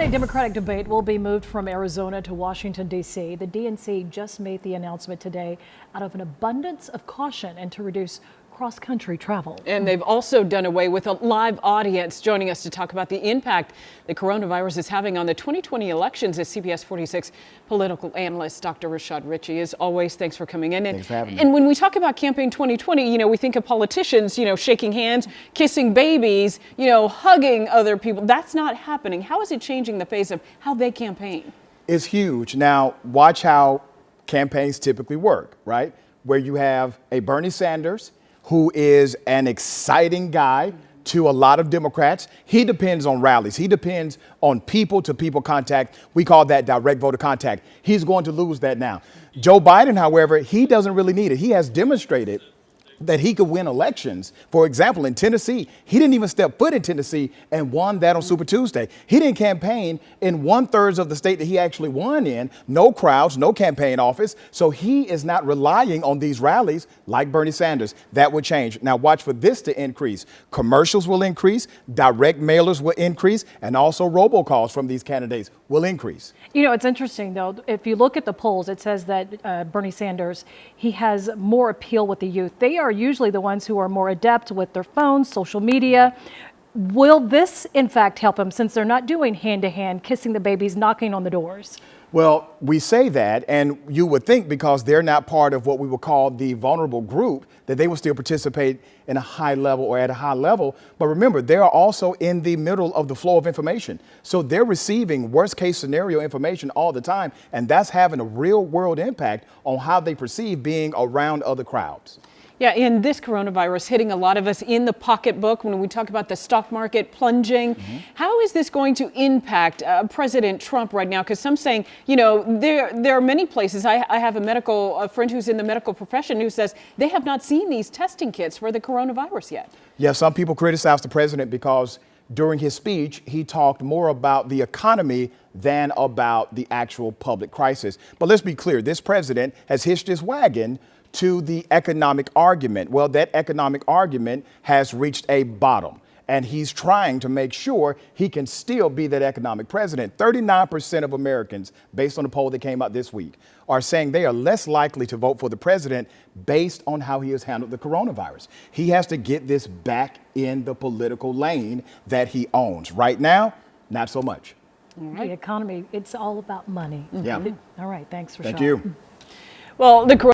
A Democratic debate will be moved from Arizona to Washington, D.C. The DNC just made the announcement today out of an abundance of caution and to reduce cross-country travel. And they've also done away with a live audience. Joining us to talk about the impact the coronavirus is having on the 2020 elections is CBS 46 political analyst Dr. Rashad Richey. As always, thanks for coming in. Thanks for having me. And when we talk about campaign 2020, we think of politicians, shaking hands, kissing babies, hugging other people. That's not happening. How is it changing the face of how they campaign? It's huge. Now, watch how campaigns typically work, right? Where you have a Bernie Sanders, who is an exciting guy to a lot of Democrats. He depends on rallies. He depends on people-to-people contact. We call that direct voter contact. He's going to lose that now. Joe Biden, however, he doesn't really need it. He has demonstrated that he could win elections. For example, in Tennessee, he didn't even step foot in Tennessee and won that on Super Tuesday. He didn't campaign in 1/3 of the state that he actually won in. No crowds, no campaign office. So he is not relying on these rallies like Bernie Sanders. That would change. Now watch for this to increase. Commercials will increase, direct mailers will increase, and also robocalls from these candidates will increase. It's interesting, though. If you look at the polls, it says that Bernie Sanders, he has more appeal with the youth. They are usually the ones who are more adept with their phones, social media. Will this, in fact, help him since they're not doing hand-to-hand, kissing the babies, knocking on the doors? Well, we say that, and you would think because they're not part of what we would call the vulnerable group, that they will still participate in a high level or at a high level. But remember, they are also in the middle of the flow of information. So they're receiving worst case scenario information all the time, and that's having a real world impact on how they perceive being around other crowds. Yeah, and this coronavirus hitting a lot of us in the pocketbook when we talk about the stock market plunging. How is this going to impact President Trump right now? Because some saying, there are many places. I have a friend who's in the medical profession who says they have not seen these testing kits for the coronavirus yet. Yeah, some people criticize the president because during his speech, he talked more about the economy than about the actual public crisis. But let's be clear, this president has hitched his wagon to the economic argument. Well, that economic argument has reached a bottom, and he's trying to make sure he can still be that economic president. 39% of Americans, based on the poll that came out this week, are saying they are less likely to vote for the president based on how he has handled the coronavirus. He has to get this back in the political lane that he owns. Right now, not so much. The economy, it's all about money. Yeah. All right, thanks, Rashad. Thank you. Well, the